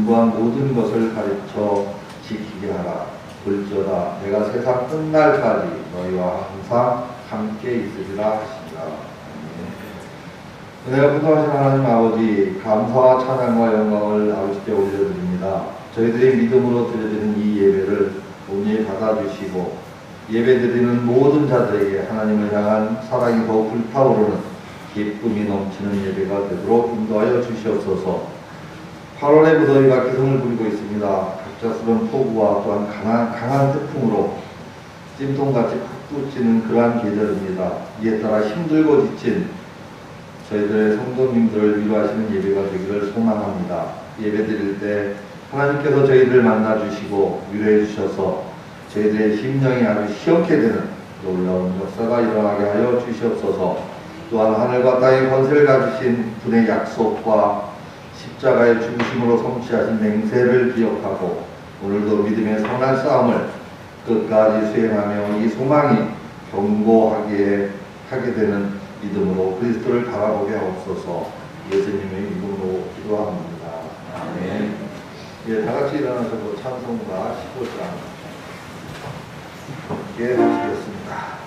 분부한 모든 것을 가르쳐 지키게 하라. 볼지어다 내가 세상 끝날까지 너희와 항상 함께 있으리라 하시니라. 은혜가 풍성하신 하나님 아버지, 감사와 찬양과 영광을 아버지께 올려드립니다. 저희들이 믿음으로 드려지는 이 예배를 온전히 받아주시고 예배드리는 모든 자들에게 하나님을 향한 사랑이 더욱 불타오르는 기쁨이 넘치는 예배가 되도록 인도하여 주시옵소서. 8월의 무더위가 기승을 부리고 있습니다. 갑작스러운 폭우와 또한 강한 태풍으로 찜통같이 푹 찌는 그러한 계절입니다. 이에 따라 힘들고 지친 저희들의 성도님들을 위로하시는 예배가 되기를 소망합니다. 예배 드릴 때 하나님께서 저희들을 만나주시고 위로해 주셔서 저희들의 심령이 아주 시원케 되는 놀라운 역사가 일어나게 하여 주시옵소서. 또한 하늘과 땅의 권세를 가지신 분의 약속과 십자가의 중심으로 성취하신 맹세를 기억하고 오늘도 믿음의 선한 싸움을 끝까지 수행하며 이 소망이 견고하게 하게 되는 믿음으로 그리스도를 바라보게 하옵소서. 예수님의 이름으로 기도합니다. 아멘. 예, 다같이 일어나서 찬송가 15장 함께 하시겠습니다.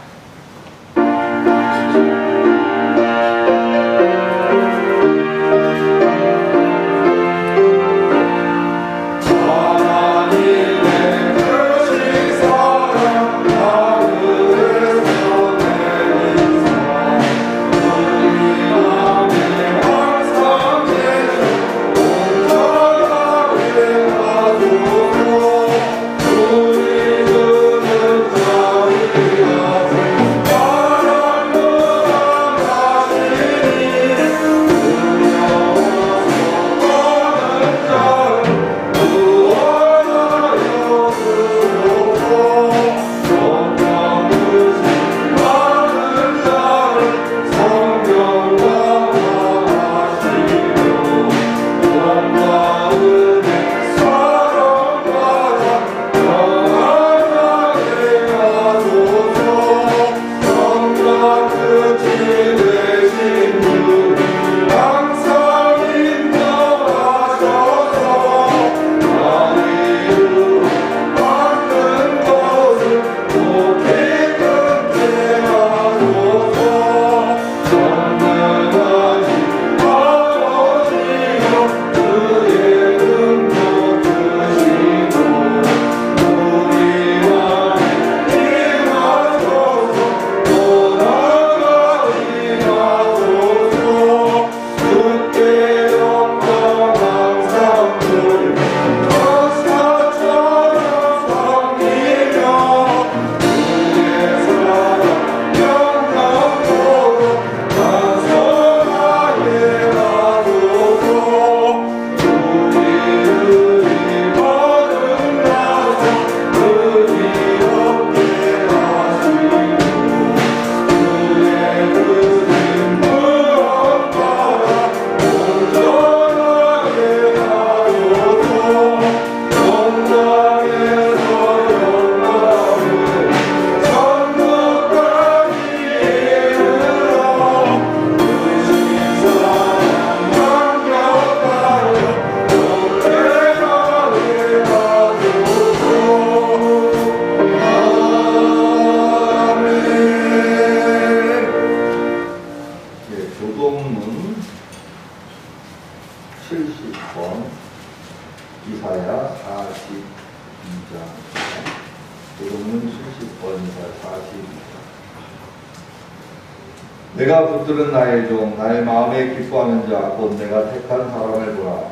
내가 붙들은 나의 종, 나의 마음에 기뻐하는 자, 곧 내가 택한 사람을 보라.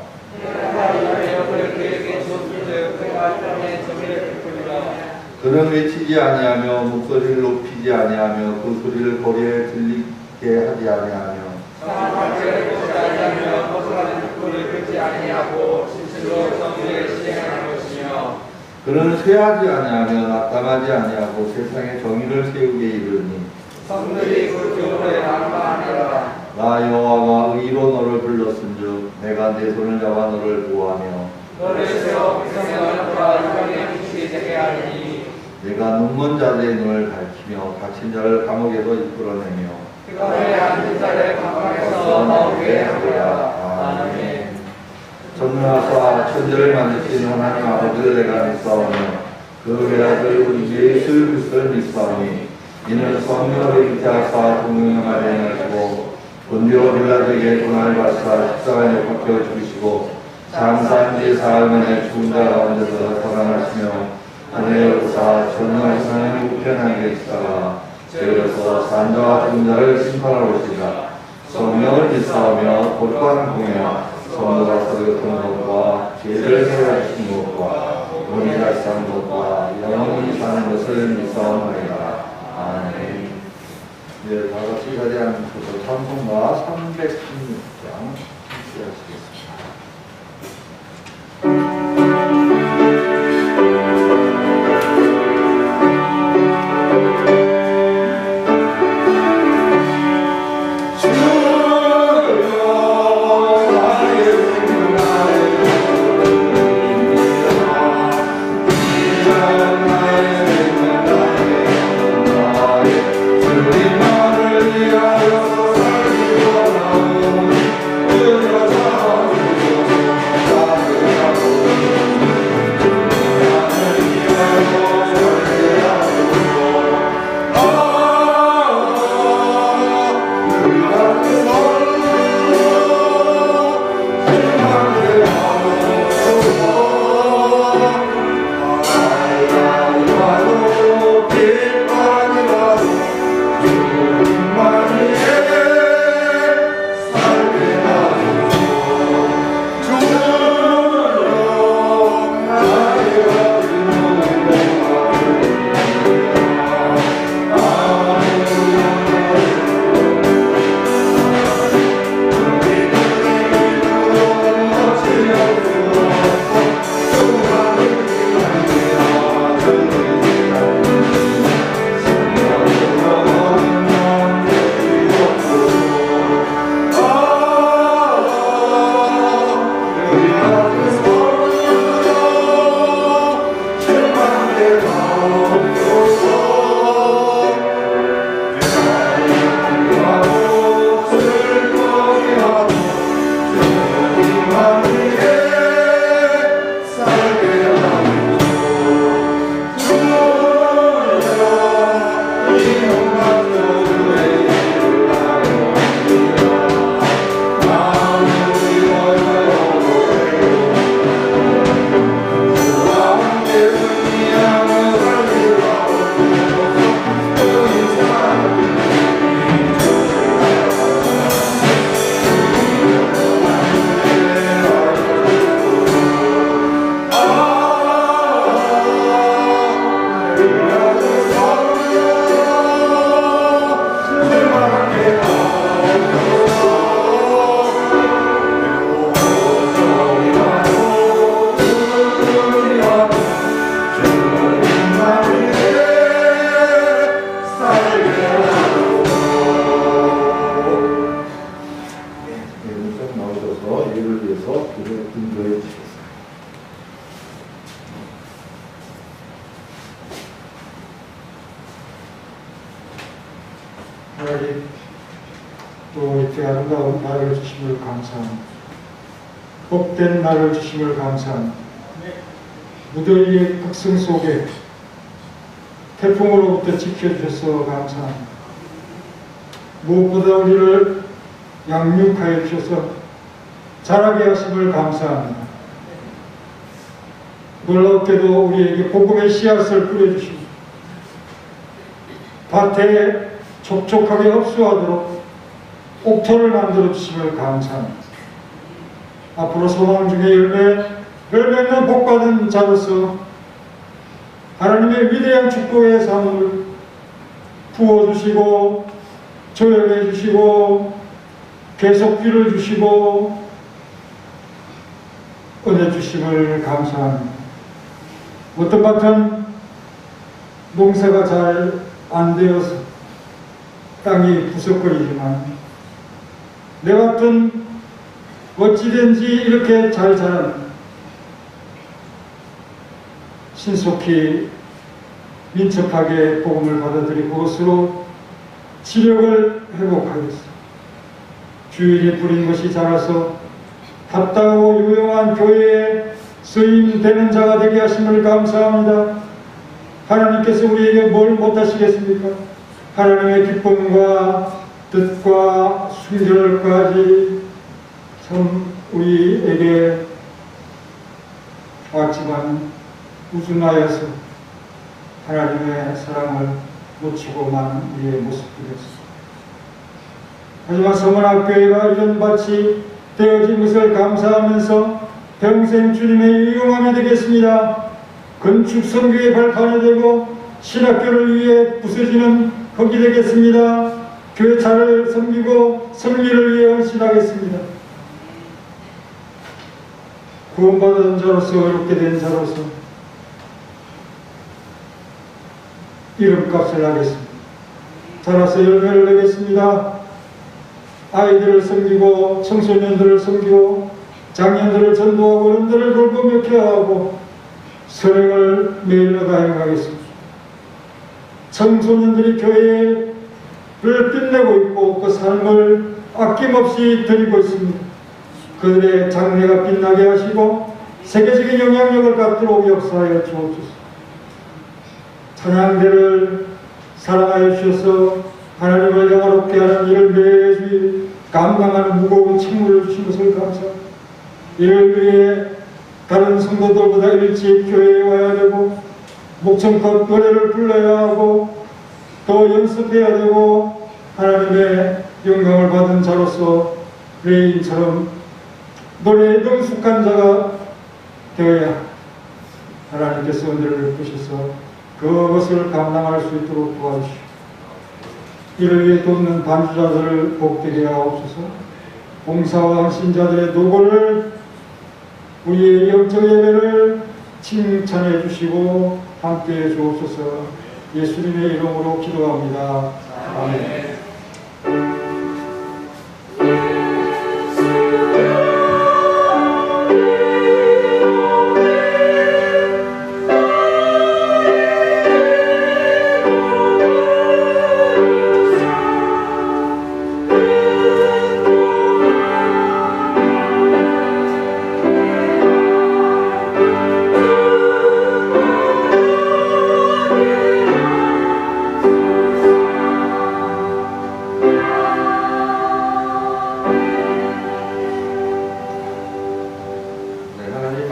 그는 외치지 아니하며 목소리를 높이지 아니하며 그 소리를 거리에 들리게 하지 아니하며 그는 쇠하지 아니하며 낙담하지 아니하고 세상에 정의를 세우게 이르니 성들이 그 교훈에 감사하니라. 나 여호와가 의로 너를 불렀은즉 내가 내 손을 잡아 너를 보호하며 너를 세워 백성의 얼굴과 유명의 빛이 되게 하리니 내가 눈먼 자들의 눈을 밝히며 갇힌 자를 감옥에서 이끌어내며 그의 앉은 자를 감옥에서 나오게 하리라. 아멘. 전능 천하와 천지를 만드신 하나님 아버지를 내가 믿사오며 그 외아들 우리 예수 그리스도를 믿사오니 이는 성령을 잉태하사 동명을 마련하시고 본디오 빌라도에게 고난을 받사 십자가에 못 박혀 죽으시고 장사한 지 사흘만에 죽은 자 가운데서 살아나시며 하늘에 오르사 전능하신 하나님 우편에 계시다가 죄에서 산 자와 죽은 자를 심판하러 오시리라. 성령을 믿사오며 곧바른 공예와 성도가 서로 교통하는 것과 죄를 해결하시는 것과 몸이 다시 사는 것과 영원히 사는 것을 믿사옵나이다. 아멘. 네, 다같이 자리에 앉으셔서 찬송가 316장 시작하시겠습니다. 하나님, 또 이렇게 아름다운 날을 주심을 감사합니다. 복된 날을 주심을 감사합니다. 무더위의 극성 속에 태풍으로부터 지켜주셔서 감사합니다. 무엇보다 우리를 양육하여 주셔서 자라게 하심을 감사합니다. 놀랍게도 우리에게 복음의 씨앗을 뿌려주시고 밭에 촉촉하게 흡수하도록 옥토를 만들어 주심을 감사합니다. 앞으로 소망 중에 열매 맺는 복받은 자로서 하나님의 위대한 축복의 삶을 부어주시고 조용해 주시고 계속 비를 주시고 은혜 주심을 감사합니다. 어떤 밭은 농사가 잘 안 되어서 땅이 부석거리지만 내 밭은 어찌든지 이렇게 잘 자란 신속히 민첩하게 복음을 받아들이고 그것으로 지력을 회복하겠습니다. 주인이 뿌린 것이 자라서 답답하고 유용한 교회에 쓰임되는 자가 되게 하심을 감사합니다. 하나님께서 우리에게 뭘 못하시겠습니까? 하나님의 기쁨과 뜻과 순결까지 참 우리에게 왔지만 우준하여서 하나님의 사랑을 놓치고 만 우리의 모습들이었습니다. 하지만 서문학교회가 이런 밭이 되어진 것을 감사하면서 평생 주님의 유용함이 되겠습니다. 건축 선교의 발판이 되고 신학교를 위해 부서지는 흙이 되겠습니다. 교회차를 섬기고 성리를 위해 헌신하겠습니다. 구원받은 자로서 어렵게 된 자로서 이름값을 하겠습니다. 자라서 열매를 내겠습니다. 아이들을 섬기고 청소년들을 섬기고 장년들을 전도하고 어른들을 돌보며 케어하고 선행을 매일마다 행하겠습니다. 청소년들이 교회를 빛내고 있고 그 삶을 아낌없이 드리고 있습니다. 그들의 장래가 빛나게 하시고 세계적인 영향력을 갖도록 역사하여 주옵소서. 찬양대를 사랑하여 주셔서 하나님을 영화롭게 하는 일을 매주 감당하는 무거운 책무를 주신 것을 감사합니다. 이를 위해 다른 성도들보다 일찍 교회에 와야 되고 목청껏 노래를 불러야 하고 또 연습해야 되고 하나님의 영광을 받은 자로서 레인처럼 노래에 능숙한 자가 되어야 하나님께서 은혜를 베푸셔서 그것을 감당할 수 있도록 도와주시오. 이를 위해 돕는 반주자들을 복되게 하옵소서. 봉사와 헌신자들의 노고를 우리의 영적 예배를 칭찬해 주시고 함께해 주옵소서. 예수님의 이름으로 기도합니다. 아멘.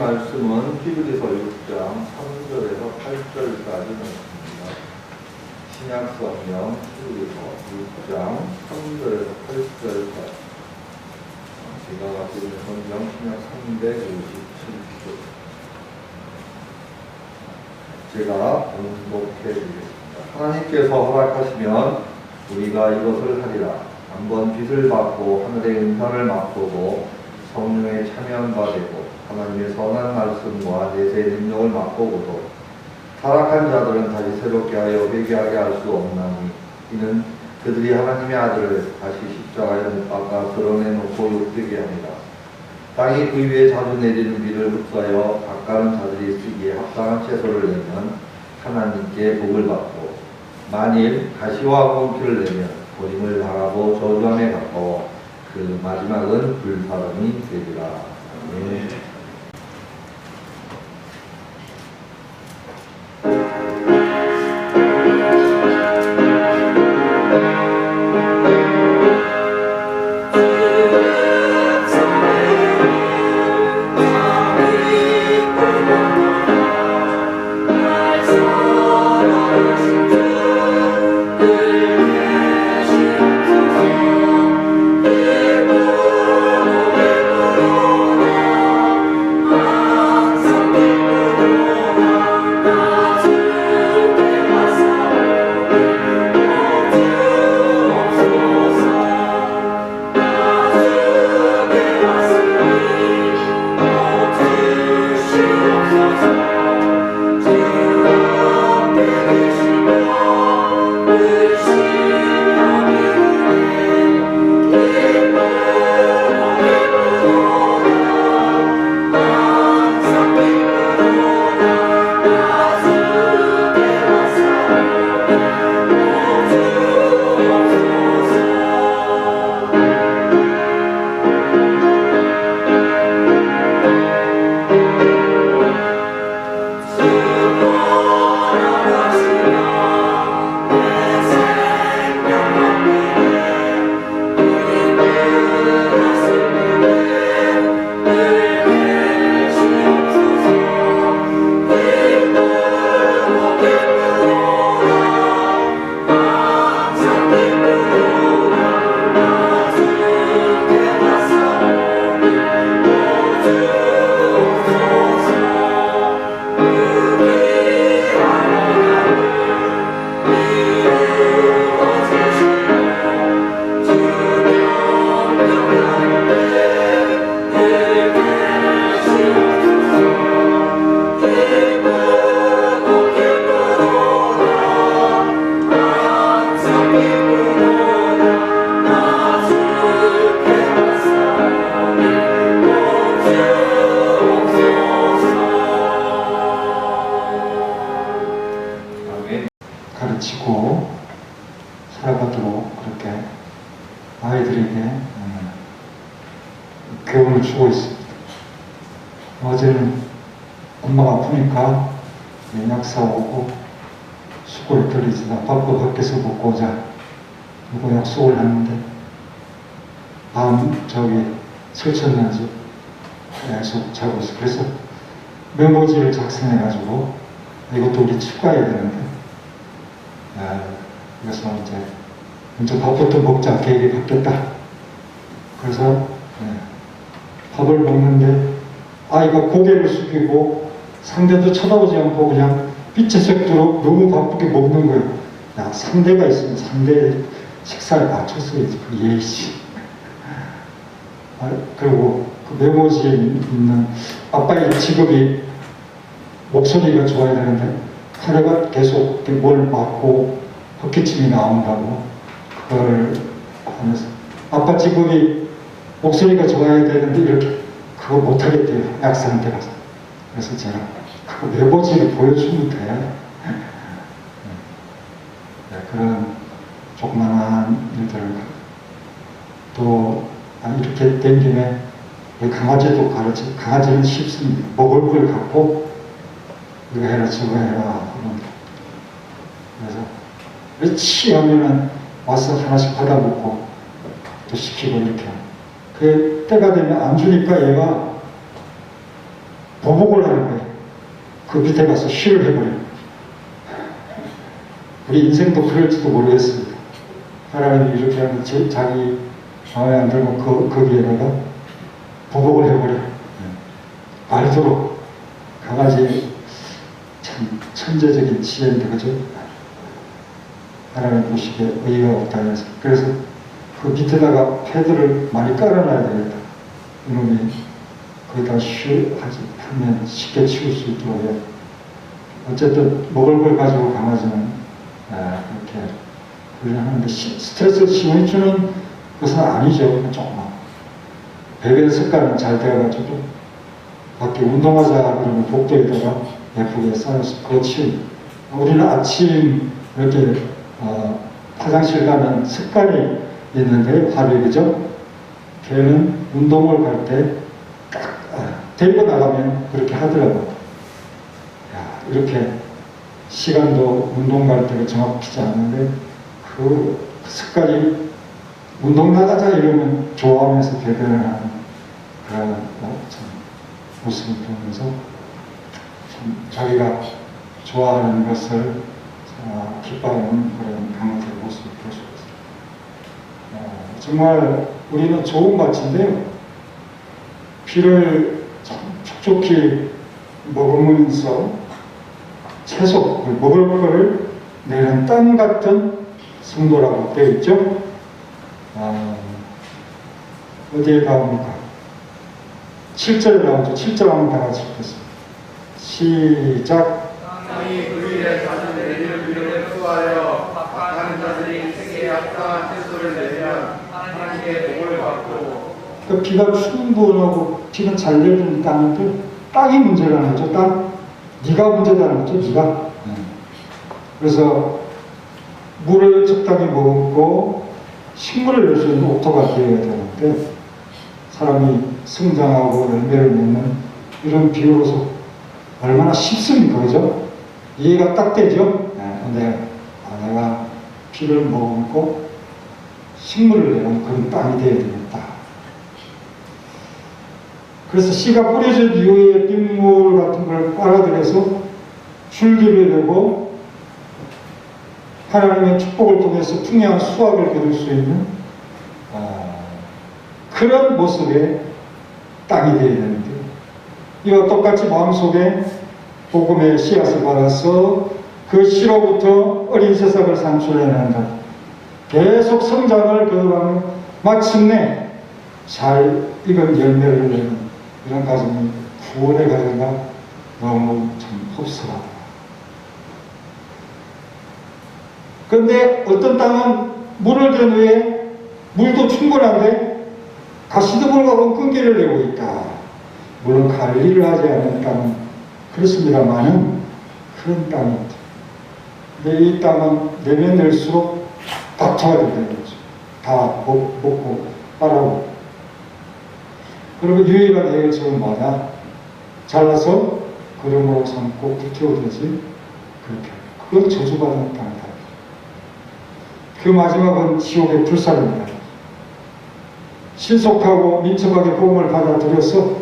말씀은 히브리서 6장 3절에서 8절까지 있습니다. 신약성경 히브리서 6장 3절에서 8절까지. 제가 가지고 있는 성경 신약 357조. 제가 봉독해 드리겠습니다. 하나님께서 허락하시면 우리가 이것을 하리라. 한번 빛을 받고 하늘의 은사를 맛보고 성령에 참여한 바 되고 하나님의 선한 말씀과 내세의 능력을 맛보고도 타락한 자들은 다시 새롭게 하여 회개하게 할 수 없나니 이는 그들이 하나님의 아들을 다시 십자가에 못 박아 드러내놓고 욕되게 합니다. 땅이 그 위에 자주 내리는 비를 흡수하여 깎아는 자들이 쓰기에 합당한 채소를 내면 하나님께 복을 받고 만일 가시와 곤피를 내면 버림을 당하고 저주함에 가까워 그 마지막은 불사름이 되리라. 아멘. 교훈을 주고 있습니다. 어제는 엄마가 아프니까 약 사오고 숙고를 들리지다 바빠 밖에서 먹고 오자 이거 약속을 했는데 저기 설쳤는지 계속 자고 있어. 그래서 메모지를 작성해가지고 이것도 우리 추가해야 되는데 그래서 이제 밥부터 먹자 계획이 바뀌었다. 그래서 밥을 먹는데 아이가 고개를 숙이고 상대도 쳐다보지 않고 그냥 빛의 색도로 너무 바쁘게 먹는 거예요. 야, 상대가 있으면 상대의 식사에 맞췄어야지. 그 예의지. 그리고 그 메모지에 있는 아빠의 직업이 목소리가 좋아야 되는데 하루가 계속 뭘 맡고 헛기침이 나온다고 그걸 하면서 아빠 직업이 목소리가 좋아야 되는데 이렇게 그거 못하겠대요. 약상태라서. 그래서 제가 그 메모지를 보여주면 돼. 그런 조그만한 일들을 또 이렇게 된 김에 강아지도 강아지는 쉽습니다. 먹을 걸 갖고 이거 해라 저거 해라 그래서 취하면은 와서 하나씩 받아먹고 또 시키고 이렇게 그 때가 되면 안 주니까 얘가 보복을 하는 거예요. 그 밑에 가서 쉬를 해버려요. 우리 인생도 그럴지도 모르겠습니다. 하나님이 이렇게 하면 자기 마음에 안 들고 거기에다가 보복을 해버려요. 알도록 강아지 참 천재적인 지혜인데 그죠? 하나님 보시기에 의의가 없다 해서 그래서 그 밑에다가 패드를 많이 깔아놔야 되겠다. 이놈이 거기다 하면 쉽게 치울 수 있도록 해요. 어쨌든 먹을 걸 가지고 강아지는 그렇게 훈련하는데 스트레스를 심히 주는 것은 아니죠. 조금만. 배변 습관은 잘 되어가지고 밖에 운동하자 그러면 복도에다가 예쁘게 쌓여서 그거 치우. 우리는 아침 이렇게 화장실 가는 습관이 있는데 하루에 그죠? 걔는 운동을 갈 때 딱 데리고 나가면 그렇게 하더라고요. 이렇게 시간도 운동 갈 때가 정확히지 않은데 그 습관이 운동 나가자 이러면 좋아하면서 배변을 하는 그런 모습을 보면서 참 자기가 좋아하는 것을 기뻐하는 그런 강아지의 모습을 볼 수 있습니다. 정말 우리는 좋은 밭인데요. 피를 참 촉촉히 먹으면서 채소, 먹을 거를 내는 땅 같은 성도라고 되어 있죠. 어디에 나옵니까? 7절에 나오죠. 7절 한번 다 같이 읽겠습니다. 시작. 땅이 그 일에 자주 내리는 비를 수하여 하는 자들이 생계에 합당한 채소를 내면 하나님께 복을 받고 그 비가 충분하고 비가 잘 내리는 땅인데 땅이 문제라는 거죠. 땅. 네가 문제라는 거죠. 네가. 그래서 물을 적당히 먹고 식물을 낼 수 있는 옥토가 되어야 되는데 사람이 성장하고 열매를 맺는 이런 비유로서 얼마나 쉽습니까? 그죠? 이해가 딱 되죠? 근데 내가 비를 먹고 식물을 내는 그런 땅이 되어야 되겠다. 그래서 씨가 뿌려진 이후에 빗물 같은 걸 빨아들여서 줄기를 내고 하나님의 축복을 통해서 풍요한 수확을 거둘 수 있는 그런 모습의 땅이 되어야 되는데 이와 똑같이 마음속에 복음의 씨앗을 받아서 그 씨로부터 어린 새싹을 산출해낸다. 계속 성장을 거듭하면 마침내 잘 익은 열매를 내는 이런 가정이 구원의 가정과 너무 참 흡사하다. 그런데 어떤 땅은 물을 댄 후에 물도 충분한데 가시덤불과 끈기를 내고 있다. 물론 관리를 하지 않는 땅은 그렇습니다만은 그런 땅이 있다. 근데 이 땅은 내면 낼수록 다투어야 된다는 거죠. 다 먹고 빨아오고. 그러면 유일한 해결책은 뭐냐? 잘라서 그름으로 삼고 불태우든지 그렇게. 그건 저주받은 땅이다. 그 마지막은 지옥의 불살입니다. 신속하고 민첩하게 복음을 받아들여서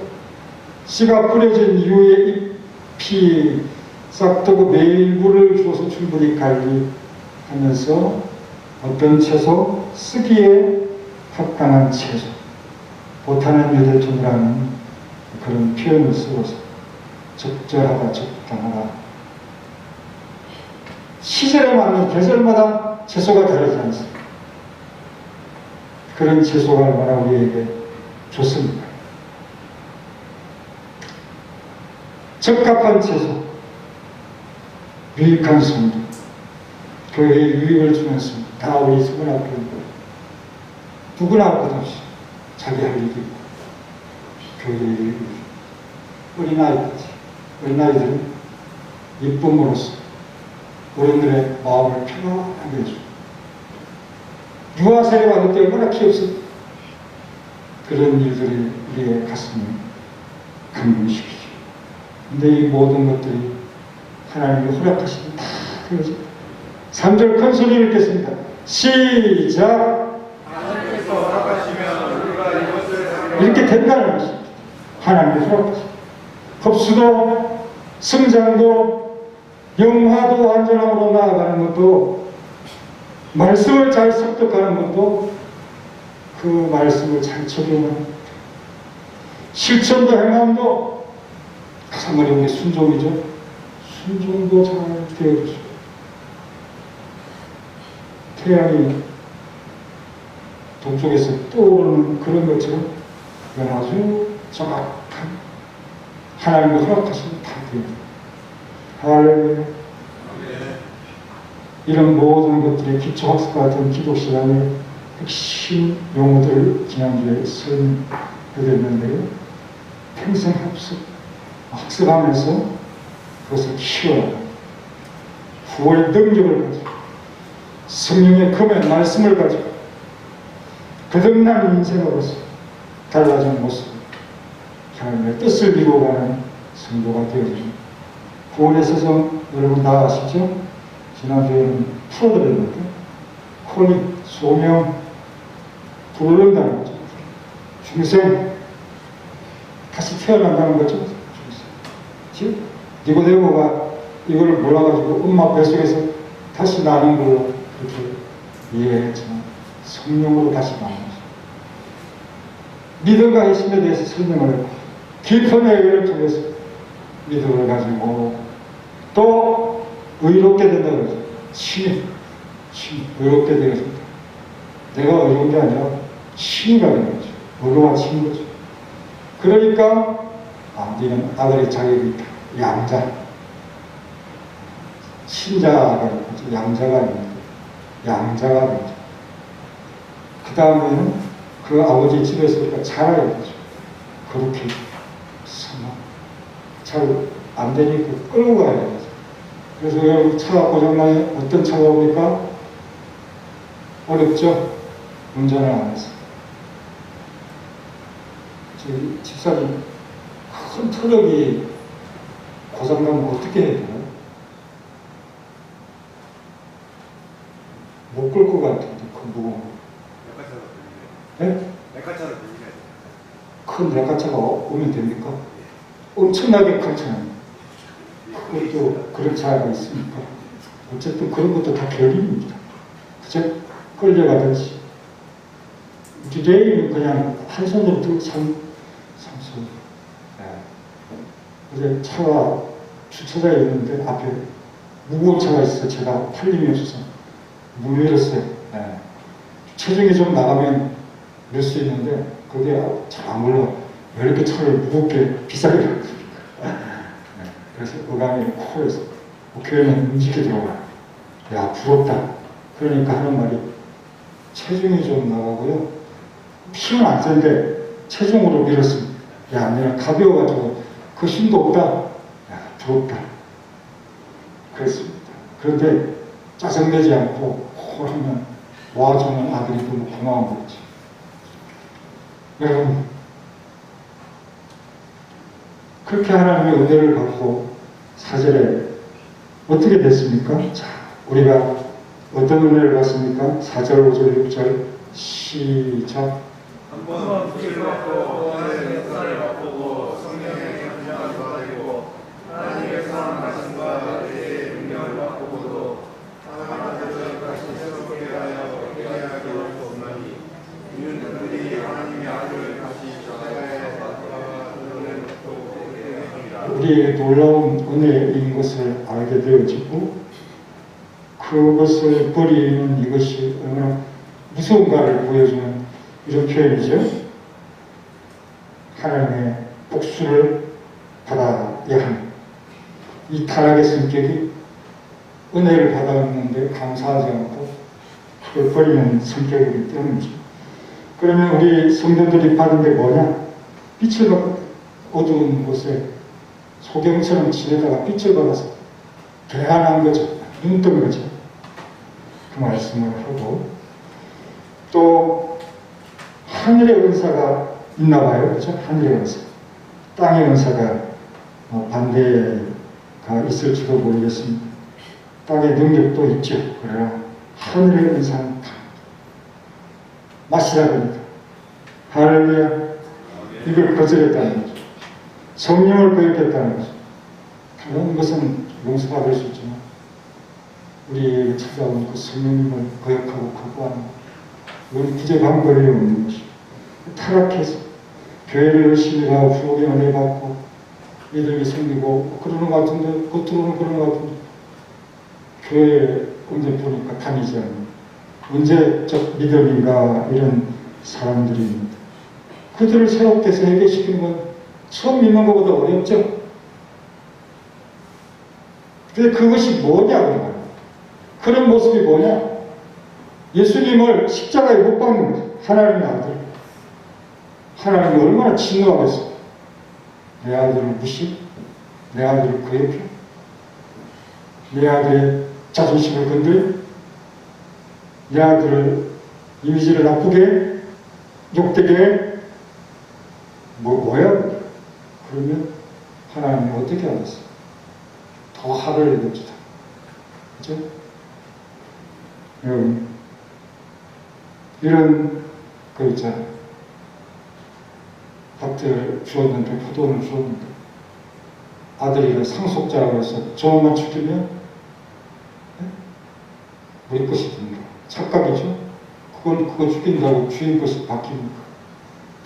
씨가 뿌려진 이후에 잎이 싹트고 매일 물을 주어서 충분히 관리하면서 어떤 채소, 쓰기에 합당한 채소, 보타는 유대종이라는 그런 표현을 쓰고서 적절하다, 적당하다. 시절에 맞는 계절마다 채소가 다르지 않습니다. 그런 채소가 얼마나 우리에게 좋습니까? 적합한 채소, 유익한 성도, 교회에 유익을 주면서 다 우리 성은 앞에 누구나 할 것 없이 자기 할 일이 있고 교회에 유익을 주고 어린아이까지 어린아이들은 이쁨으로써 어른들의 마음을 편안하게 해주고 유아 세례받을 때 얼마나 귀엽습니까? 그런 일들이 우리의 가슴을 감동시키죠. 근데 이 모든 것들이 하나님이 허락하시면 다 되어집니다. 3절 큰 소리를 읽겠습니다. 시작! 하나님께서 허락하시면 우리가 이것을 하리라. 이렇게 된다는 것입니다. 하나님이 허락하십니다. 흡수도 성장도 영화도 완전함으로 나아가는 것도 말씀을 잘 습득하는 것도 그 말씀을 잘 적용하는 실천도 행함도 가장 어려운 게 순종이죠. 순종도 잘 되어주시고 태양이 동쪽에서 떠오르는 그런 것처럼 이건 아주 정확한 하나님의 허락하신 다 됩니다. 할렐루야. 이런 모든 것들의 기초학습 같은 기도 시간에 핵심 용어들을 지난주에 설명해드렸는데요. 평생 학습하면서 그것을 키워야 후의 능력을 가지고 성령의 금의 말씀을 가지고 거듭난 인생으로서 달라진 모습 하나님의 뜻을 이루어가는 성도가 되어집니다. 구원의 세상 여러분 다 아시죠? 지난주에는 풀어드렸는데 콜이 소명 부른다는 거죠. 중생 다시 태어난다는 거죠. 중생. 니고데모가 이걸 몰라가지고 엄마 뱃속에서 다시 나는 걸로 그렇게 이해했지만 성령으로 다시 나는 거죠. 믿음과 핵심에 대해서 설명을 깊은 얘기를 통해서 믿음을 가지고 또 의롭게 된다고 그러죠. 신이 의롭게 되어집니다. 내가 의로운 게 아니라 신이가 되는 거죠. 의로워진 거죠. 그러니까 네는 아들의 자격이 있다. 양자. 신자가 되는 거죠. 양자가 아닙니다. 양자가 되는 거죠. 그 다음에는 그 아버지 집에서 우리가 자라야 되죠. 그렇게 잘 안 되니까 끌고 가야 되죠. 그래서 여러분 차가 고장나면 어떤 차가 오니까 어렵죠? 운전을 안 해서. 저희 집사님 큰 트럭이 고장나면 어떻게 해야 되나요? 못 끌 것 같은데 큰 무거운 거. 네? 레카차로 빌리면 큰 레카차가 오면 됩니까? 엄청나게 큰 차는 그것도 그런 차가 있으니까 어쨌든 그런 것도 다 결의입니다. 그저 끌려가든지 레일은 그냥 한 손으로 들고 삼손. 어제 차가 주차장에 있는데 앞에 무거운 차가 있어서 제가 탈림이 없어서 물 밀었어요. 네. 체중이 좀 나가면 밀 수 있는데 그게 잘 안 올라. 왜 이렇게 차를 무겁게 비싸게 들었습니까? 네. 그래서 어감이 코에서 교회는 움직여 들어가요. 야 부럽다. 그러니까 하는 말이 체중이 좀 나가고요. 힘은 안 센데 체중으로 밀었습니다. 야 내가 가벼워가지고 그 힘도 없다. 야 부럽다. 그랬습니다. 그런데 짜증내지 않고 홀하면 와주는 아들이 너무 고마운 거지. 여러분 그렇게 하나님의 은혜를 받고 4절에 어떻게 됐습니까? 자, 우리가 어떤 은혜를 받습니까? 4절, 5절, 6절 시작. 한번 구실 받고 하나님의 역사를 맛보고 성령의 감장을 받고 하나님의 선한 말씀과 그의 능력을 맛보고도 하나님께서 다시 새롭게 하여 회개하게 할 수 없나니 이는 그들이 하나님의 아들을 다시 십자가에 박아 그들을 또 회개합니다. 우리의 놀라운 은혜인 것을 알게 되어지고 그것을 버리는 이것이 얼마나 무서운가를 보여주는 이런 표현이죠. 하나님의 복수를 받아야 하는 이 타락의 성격이 은혜를 받았는데 감사하지 않고 그걸 버리는 성격이기 때문이죠. 그러면 우리 성도들이 받은 게 뭐냐? 빛을 받고 어두운 곳에 소경처럼 지내다가 빛을 받아서 개안한 거죠. 눈 뜬 거죠. 그 말씀을 하고 또 하늘의 은사가 있나 봐요. 그렇죠? 하늘의 은사. 땅의 은사가 반대가 있을지도 모르겠습니다. 땅의 능력도 있죠. 그러나 하늘의 은사는 마시라 그럽니다. 할렐루야. 이걸 거절했다는 거죠. 성령을 거역했다는 거죠. 다른 것은 용서받을 수 있지만 우리에게 찾아온 그 성령님을 거역하고 거부하는 것, 이건 구제방법이 없는 것이고 타락해서 교회를 열심히 하고 부엌에 은혜 받고 믿음이 생기고 그러는 것 같은데 겉으로는 그런 것 같은데 교회에 언제 보니까 다니지 않는 문제적 믿음인가 이런 사람들입니다. 그들을 새롭게 회개시키는 건 처음 믿는 것보다 어렵죠. 근데 그것이 뭐냐? 그런 모습이 뭐냐? 예수님을 십자가에 못 박는 거죠. 하나님의 아들. 하나님이 얼마나 진노하겠어. 내 아들을 무시? 내 아들을 거역해? 내 아들의 자존심을 건드려? 내 아들을 이미지를 나쁘게 해? 욕되게 해? 뭐야? 그러면 하나님이 어떻게 하겠어? 더 화를 내봅시다. 그죠? 여러분, 이런 거 있잖아요. 밭을 주었는데, 포도원을 주었는데, 아들이 상속자라고 해서 저만 죽이면 우리 것이 됩니다. 착각이죠? 그거 죽인다고 주인 것이 바뀝니까?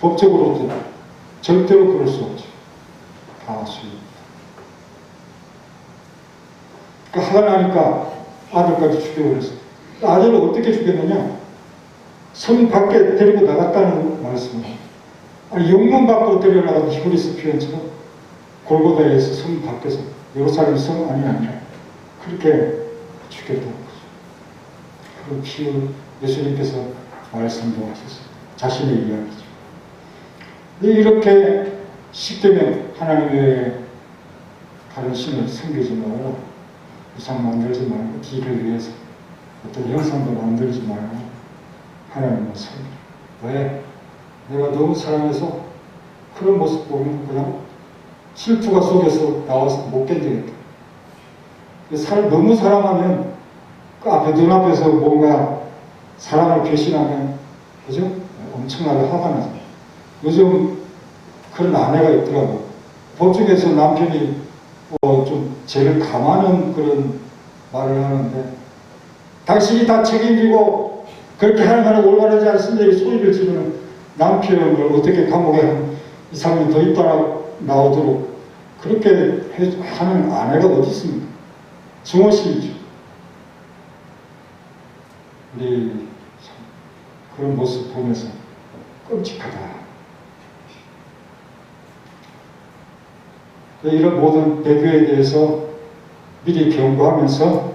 법적으로도 절대로 그럴 수 없죠. 다 수입니다. 그러니까 화가 나니까 아들까지 죽여버렸어요. 아들을 어떻게 죽였느냐? 성 밖에 데리고 나갔다는 말씀입니다. 아니, 영문 밖으로 데려나간 히브리스 표현처럼 골고다에서 성 밖에서 예루살렘 성 아니야. 그렇게 죽였다는 거죠. 그런 피를 예수님께서 말씀도 하셨어요. 자신의 이야기죠. 이렇게 쉽되면 하나님 외에 다른 신을 섬기지 말고 우상 만들지 말고 길을 위해서 어떤 형상도 만들지 말고 하나님을 섬기라. 왜? 내가 너무 사랑해서 그런 모습 보면 그냥 실투가 속에서 나와서 못 견디겠다. 너무 사랑하면 그 앞에 눈앞에서 뭔가 사랑을 배신하면 그죠? 엄청나게 화가 나죠. 요즘 그런 아내가 있더라고. 법정에서 남편이 좀 죄를 감하는 그런 말을 하는데 당신이 다 책임지고 그렇게 하는 말은 올바르지 않습니다. 이 소리를 지르는 남편을 어떻게 감옥에 한 2, 3년 더 있다 나오도록 그렇게 하는 아내가 어디 있습니까? 증오심이죠. 우리 그런 모습 보면서 끔찍하다. 이런 모든 배교에 대해서 미리 경고하면서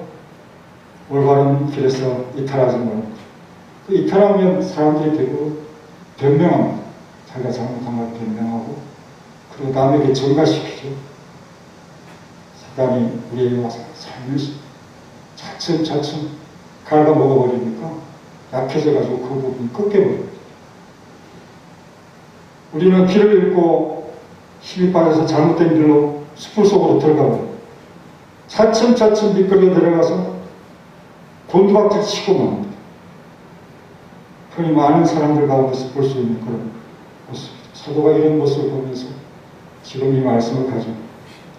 올바른 길에서 이탈하지 말고 그 이탈하면 사람들이 대부분 변명합니다. 자기가 잘못한 걸 변명하고 그리고 남에게 전가시키죠. 사단이 우리에게 와서 살면서 차츰차츰 갉아먹어버리니까 약해져가지고 그 부분이 꺾여버립니다. 우리는 길을 잃고 힘이 빠져서 잘못된 길로 숲을 속으로 들어가고 차츰차츰 미끄러 내려가서 곤두박질 치고 맙니다. 흔히 많은 사람들 가운데서 볼 수 있는 그런 모습. 사도가 이런 모습을 보면서 지금 이 말씀을 가지고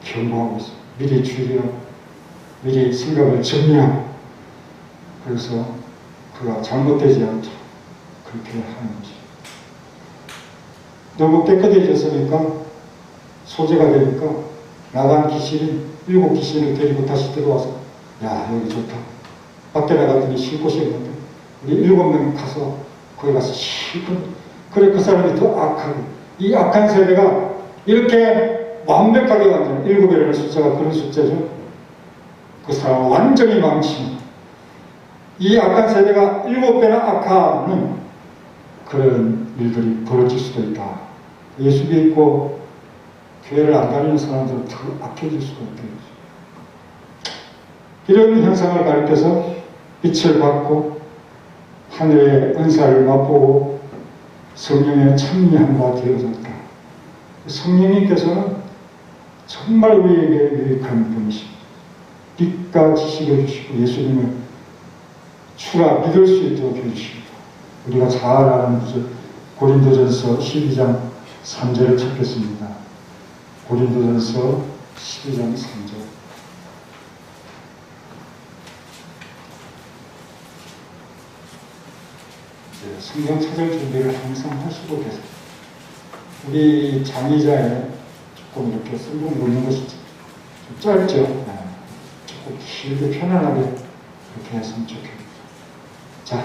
경고하고 있습니다. 미리 주의하고 미리 생각을 정리하고 그래서 그가 잘못되지 않도록 그렇게 하는 거지. 너무 깨끗해졌으니까 소재가 되니까 나간 귀신이 7 귀신을 데리고 다시 들어와서 야 여기 좋다. 밖에 나갔더니 쉴 곳이 없는데 우리 7명 가서 거기 가서 실컷. 그래 그 사람이 더 악하고 이 악한 세대가 이렇게 완벽하게 완전 7이라는 숫자가 그런 숫자죠. 그 사람은 완전히 망치는 이 악한 세대가 7배나 악하는 그런 일들이 벌어질 수도 있다. 예수 믿고 교회를 안 다니는 사람들은 더 악해질 수도 있다. 이런 현상을 가리켜서 빛을 받고 하늘의 은사를 맛보고 성령에 참여한 바 되어졌다. 성령님께서는 정말 우리에게 유익한 분이십니다. 빛과 지식을 주시고 예수님을 주라 믿을 수 있도록 해주십니다. 우리가 잘 아는 구절 고린도전서 12장 3절을 찾겠습니다. 고린도전서 12장 3절. 성경 찾을 준비를 항상 하시고 계세요. 우리 장의자에 조금 이렇게 성경 놓는 것이 좀 짧죠. 조금 길게 편안하게 그렇게 했으면 좋겠습니다. 자,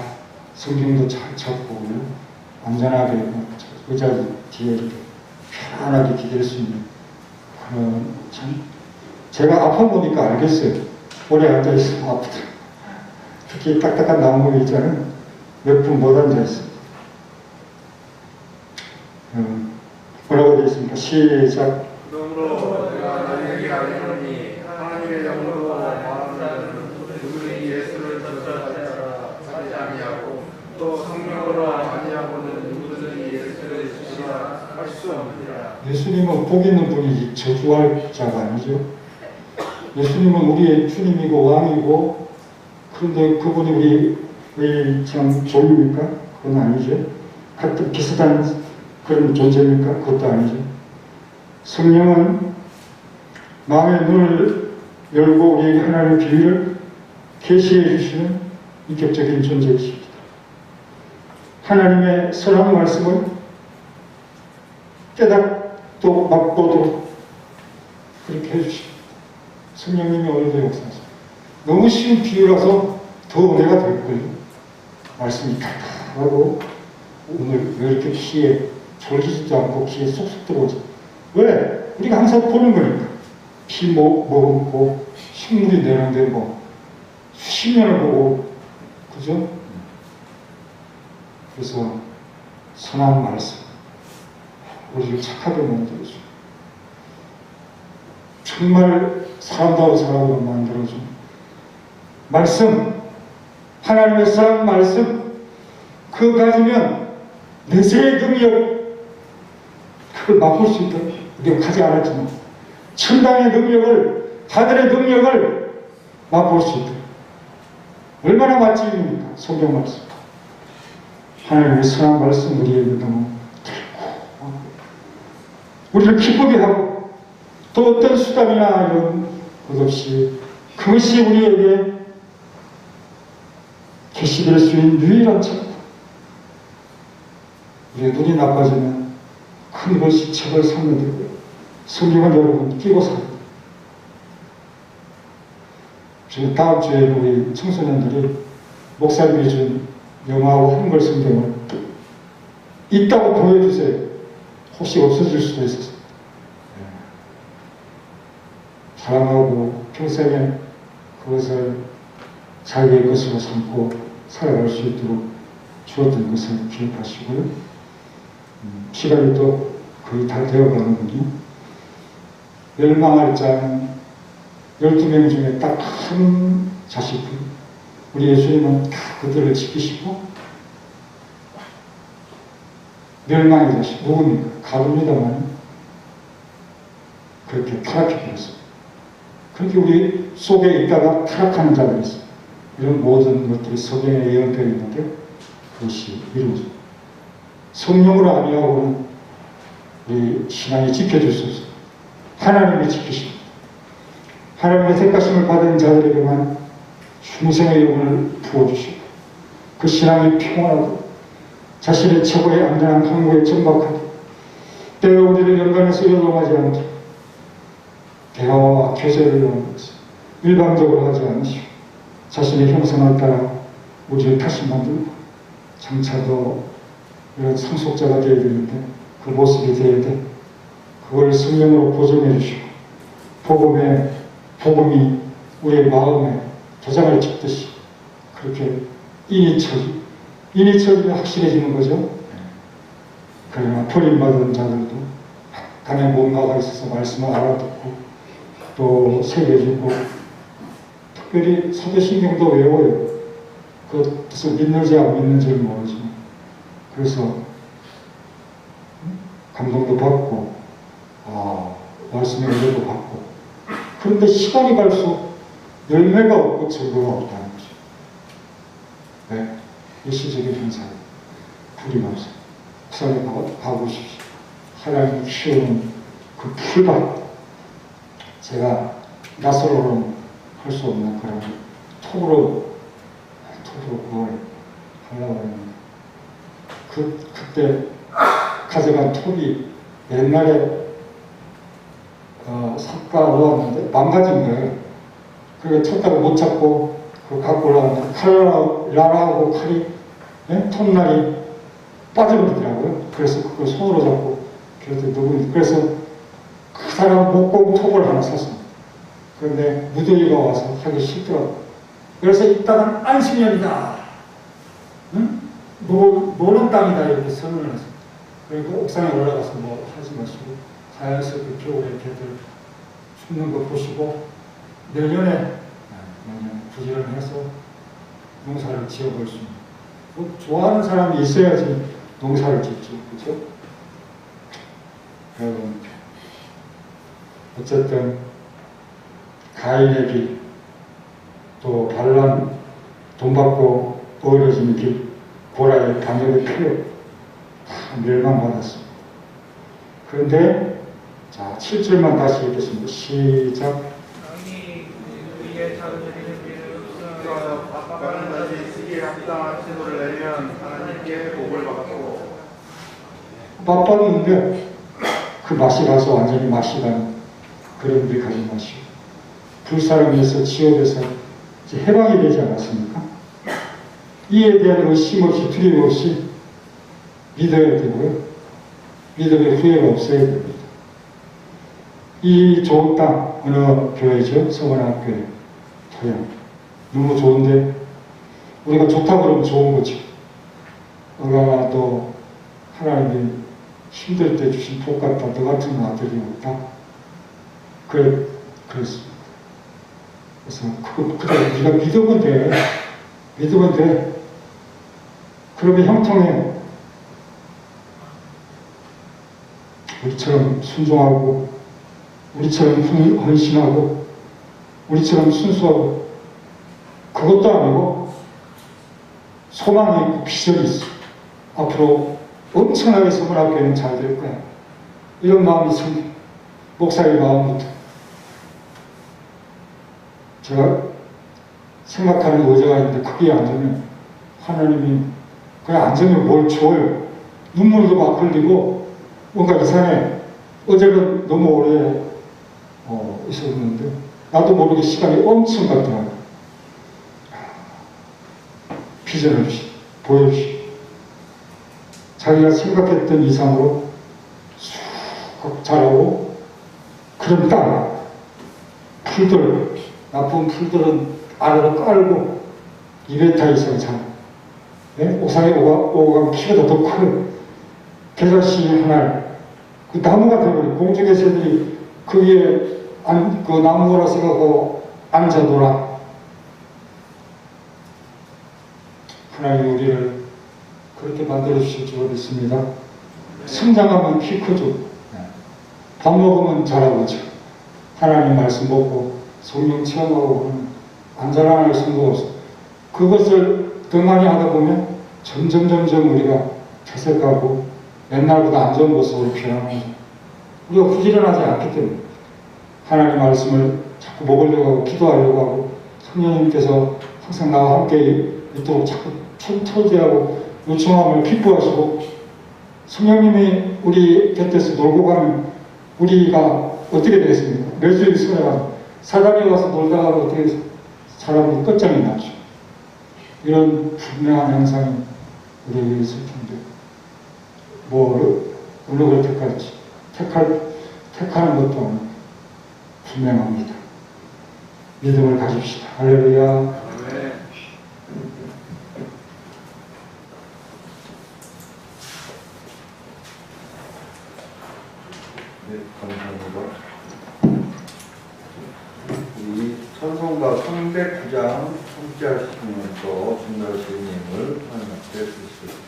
성경도 잘 찾고 안전하게 의자 뒤에 이렇게 편안하게 기댈 수 있는 그런 참 제가 아파 보니까 알겠어요. 오래 앉아있으면 아프다. 특히 딱딱한 나무 의자는 몇 분 못 앉아있습니다. 뭐라고 되어 있습니까? 시작. 그러므로 내가 너희에게 알리노니 하나님의 영으로 말하는 자는 누구든지 예수를 찾지 아니하고 또 성령으로 아니하고는 누구든지 예수를 주시라 할 수 없느니라. 예수님은 복 있는 분이지 저주할 자가 아니죠. 예수님은 우리의 주님이고 왕이고 그런데 그분이 우리 참 종입니까? 그건 아니죠. 같은 비슷한 그런 존재입니까? 그것도 아니죠. 성령은 마음의 눈을 열고 우리에게 하나님의 비밀을 계시해 주시는 인격적인 존재이십니다. 하나님의 선한 말씀을 깨닫고 맛보도록 그렇게 해주십니다. 성령님이 오늘도 역사하십니다. 너무 쉬운 비유라서 더 은혜가 될 거예요. 말씀이 답답하고 오늘 왜 이렇게 귀에 졸리지도 않고 귀에 쏙쏙 들어오지? 왜? 우리가 항상 보는 거니까. 피 먹고 식물이 내는데 뭐 수십 년을 보고 그죠? 그래서 선한 말씀 우리를 착하게 만들어줘. 정말 사람다운 사람으로 만들어줘. 말씀 하나님의 선한 말씀 그거 가지면 내세의 능력 그걸 맛볼 수 있다. 우리가 가지 않았지만 천당의 능력을 하늘의 능력을 맛볼 수 있다. 얼마나 맛집입니까? 성경 말씀. 하나님의 선한 말씀 우리에게 너무 들고 우리를 기쁘게 하고 또 어떤 수단이나 이런 것 없이 그것이 우리에게 계시될 수 있는 유일한 책. 우리의 눈이 나빠지면 큰 것이 책을 사면 되고요. 성경은 여러분 끼고 살아요. 지금 다음 주에 우리 청소년들이 목사님이 준 영어하고 한글 성경을 있다고 보여주세요. 혹시 없어질 수도 있어서. 사랑하고 평생에 그것을 자기의 것으로 삼고 살아갈 수 있도록 주었던 것을 기억하시고요. 시간이 또 거의 다 되어가는군요. 멸망할 자는 12명 중에 딱 한 자식들. 우리 예수님은 다 그들을 지키시고 멸망의 자식 누굽니까? 가룟니다만 그렇게 타락해버렸습니다. 그렇게 우리 속에 있다가 타락하는 자들이 있어요. 이런 모든 것들이 성경에 예언되어 있는데 그것이 이루어집니다. 성령으로 아니하고는 우리 신앙이 지켜질 수 없어요. 하나님이 지키십니다. 하나님의 택하심을 받은 자들에게만 중생의 영혼을 부어주시고 그 신앙이 평안하고 자신의 최고의 안전한 항구에 정박하고 때에 우리를 연관해서 요동하지 않게 대화와 교제를 이루는 것을 일방적으로 하지 않으시고 자신의 형상을 따라 우리를 다시 만들고 장차도 이런 상속자가 되어야 되는데 그 모습이 되어야 돼. 그걸 성령으로 보존해 주시고 복음이 우리의 마음에 도장을 찍듯이 그렇게 인이처리면 확실해지는 거죠. 그러나 버림받은 자들도 당에 뭔가가 있어서 말씀을 알아듣고 또 새겨지고 특별히 사도신경도 외워요. 그 뜻을 믿는지 안 믿는지를 모르지만 그래서 감동도 받고 말씀의 은혜도 받고 그런데 시간이 갈수록 열매가 없고 증거가 없다는 거죠. 네, 일시적인 현상 불이 없어요. 부산에 가보십시오. 하나님이 키우는 그 풀밭 제가 낯설어는 할 수 없는 그런 톱으로 그걸 하려고 했는데 그때 가져간 톱이 옛날에 삭가 놓았는데 망가진 거예요. 그래서 쳤다가 못 잡고 그거 갖고 올라왔는데 칼라하고 칼이 톱날이 빠져버리더라고요. 그래서 그걸 손으로 잡고 그래서 그 사람 목공 톱을 하나 샀습니다. 그런데 무더위가 와서 하기 싫더라고요. 그래서 이 땅은 안식년이다. 응? 노는 땅이다. 이렇게 선언을 했습니다. 그리고 옥상에 올라가서 뭐 하지 마시고 자연스럽게 겨울에 개들 죽는 거 보시고 내년에 부지런해서 농사를 지어볼 수 있는 뭐 좋아하는 사람이 있어야지 농사를 짓죠. 그죠? 여러분 어쨌든 가인의 길, 또 발람 돈 받고 어우러진 길, 고라의 반역의 필요 다 멸망받았습니다. 그런데 자 7절만 다시 읽겠습니다. 시작. 왕이 그의 자손들에게 비로소 바빠가는 자들이 쓰기에 합당한 태도를 내면 하나님께 복을 받고 바빴는데 그 맛이 가서 완전히 맛이 가는 그런 우리 가진 맛이고 불사름에서 지옥에서 이제 해방이 되지 않았습니까? 이에 대한 의심 없이 두려움 없이 믿어야 되고요. 믿음의 후회가 없어야 됩니다. 이 좋은 땅 어느 교회죠? 서원학교회 토양 너무 좋은데 우리가 좋다고 그러면 좋은 거죠. 얼마나 또 하나님이 힘들 때 주신 복 같다. 너 같은 아들이 없다. 그랬습니다. 그래서 그래 네가 믿으면 돼. 믿으면 돼. 그러면 형통해. 우리처럼 순종하고 우리처럼 헌신하고 우리처럼 순수하고 그것도 아니고 소망이 있고 비전이 있어. 앞으로 엄청나게 서문학교는 잘 될 거야. 이런 마음이 생겨. 목사의 마음부터. 제가 생각하는 의자가 있는데 거기에 앉으면 하나님이 그냥 앉으면 뭘 줘요. 눈물도 막 흘리고 뭔가 이상해. 어제는 너무 오래 있었는데 나도 모르게 시간이 엄청 갔더라고요. 비전을 보여주시고 자기가 생각했던 이상으로 쑥 자라고 그런 땅 풀들 나쁜 풀들은 아래로 깔고 2m 이상 자라. 옥상에 오가면 키가 더 커요. 겨자씨 하나 그 나무가 되어버려. 공중의 새들이 그 위에 그 나무라 생각하고 앉아놀아. 하나님 우리를 그렇게 만들어주실 줄 믿습니다. 성장하면 키 크죠. 밥 먹으면 자라고죠. 하나님 말씀 먹고 성령 체험하고 그러면 안전할 수가 없어. 그것을 더 많이 하다 보면 점점 우리가 퇴색하고 옛날보다 안 좋은 모습으로 변합니다. 우리가 부지런하지 않기 때문에 하나님 말씀을 자꾸 먹으려고 하고 기도하려고 하고 성령님께서 항상 나와 함께 있도록 자꾸 초대하고 요청함을 기뻐하시고 성령님이 우리 곁에서 놀고 가면 우리가 어떻게 되겠습니까? 매주일 설에 사단이 와서 놀다가 어떻게 사람이 끝장이 나죠. 이런 분명한 현상이 우리에게 있을 텐데 뭐 어느 걸 택할지 택하는 것도 아니고 분명합니다. 믿음을 가집시다. 할렐루야. 네, 감사합니다. 이 찬송가 309장 함께 하시면서 준달 시인님을 하나님께 드리겠습니다.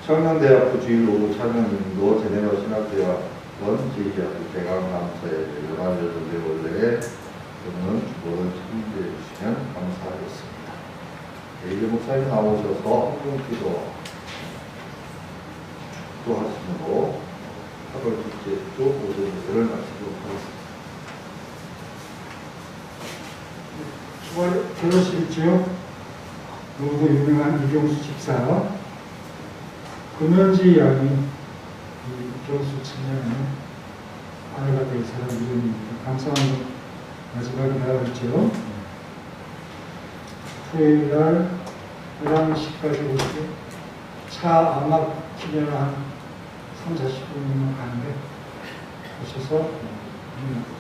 청년대학교 주일 오후 찬양님도 제네럴 신학대학원 제2학교 대강감사에 연합여전대 원래에 저는 주보를 참조해 주시면 감사하겠습니다. 이제 목사님 나오셔서 헌금기도 또 하시므로 8월 둘째 주 오전 예배를 마치도록 하겠습니다. 결혼식 있지요? 너무도 유명한 이경수 집사 금연지 양이 이 교수 청년의 아내가 될 사람 이름입니다. 감사한 마지막에 나왔죠. 토요일날 11시까지 오시고 차 안 막히면 한 3~40분이면 가는데 오셔서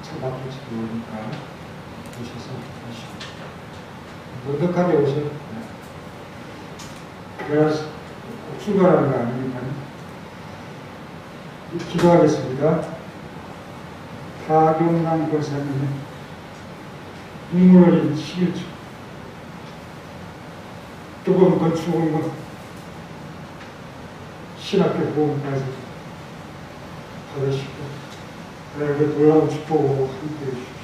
차 막힐지 모르니까 오셔서 하시고 넉넉하게 오셔요. 내가 출발하는 거 아니니까 기도하겠습니다. 박용남 권사님의 눈물 흘린 11주 뜨거운 건 추운 건 신학교 보험까지 받으시고 하나님께 놀라운 축복으로 함께 해주십시오.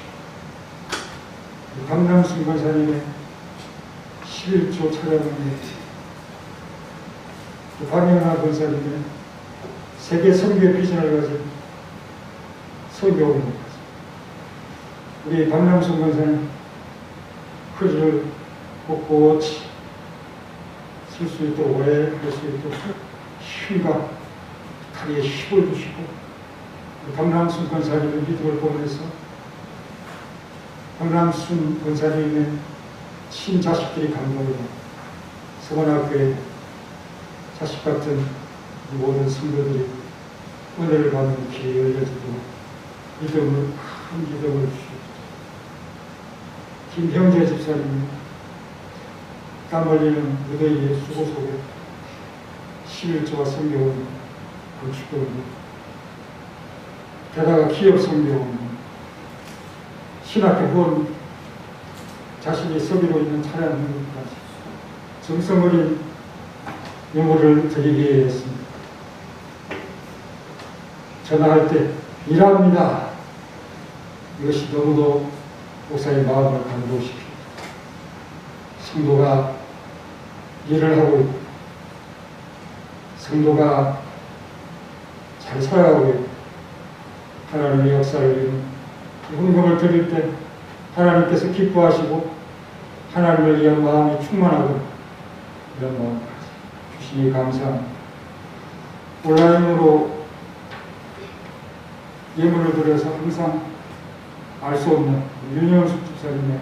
강남순 권사님의 11조 차량을 박영하 권사님의 세계 선교의 비전을 가진 선교원입니다. 우리 박남순 권사님 허리를 꼿꼿이 쓸 수 있도록 오래 할 수 있도록 힘과 다리에 힘을 주시고 박남순 권사님의 믿음을 보면서 박남순 권사님의 친자식들이 감동이고 서원학교에 자식 같은 모든 성도들이 은혜를 받는 길이 열려지도록 믿음을, 큰 믿음을 주시옵소서. 김형재 집사님 땀 흘리는 무더위의 수고 속에 11조와 성경은 건축법이고 게다가 기업 성경은 신학교 본 자신이 서기로 있는 차량 등까지 정성 어린 예물을 드리기에 했습니다. 전화할 때 일합니다. 이것이 너무도 목사의 마음을 감동시킵니다. 성도가 일을 하고 있고 성도가 잘 살아가고 있고 하나님의 역사를 이루는 헌금을 드릴 때 하나님께서 기뻐하시고 하나님을 위한 마음이 충만하고 이런 마음 주시니 감사합니다. 온라인으로 예물을 드려서 항상 알 수 없는 윤영숙 집사님의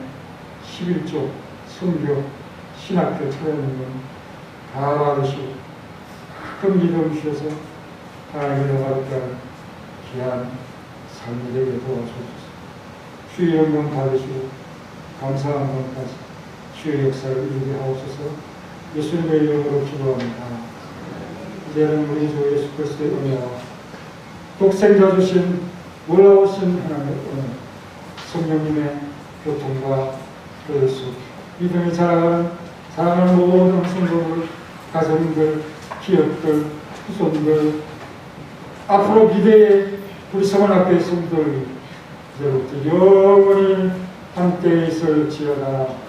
11조 선교 신학교 차려놓은 다 받으시고 큰 믿음 주셔서 하나님의 나라를 귀한 삶이 되게 도와주소서. 주의 영광 받으시고 감사한 것까지 주의 역사를 이루게 하옵소서. 예수님의 이름으로 기도합니다. 이제는 우리 주 예수 그리스도의 은혜와 독생자 주신 놀라우신 하나님의 은혜, 성령님의 교통과 교수, 믿음이 자라가는 모든 성도들, 가정들, 기업들, 후손들, 앞으로 미래의 우리 서원학교의 성도들 이제부터 영원히 함께 있을지어다.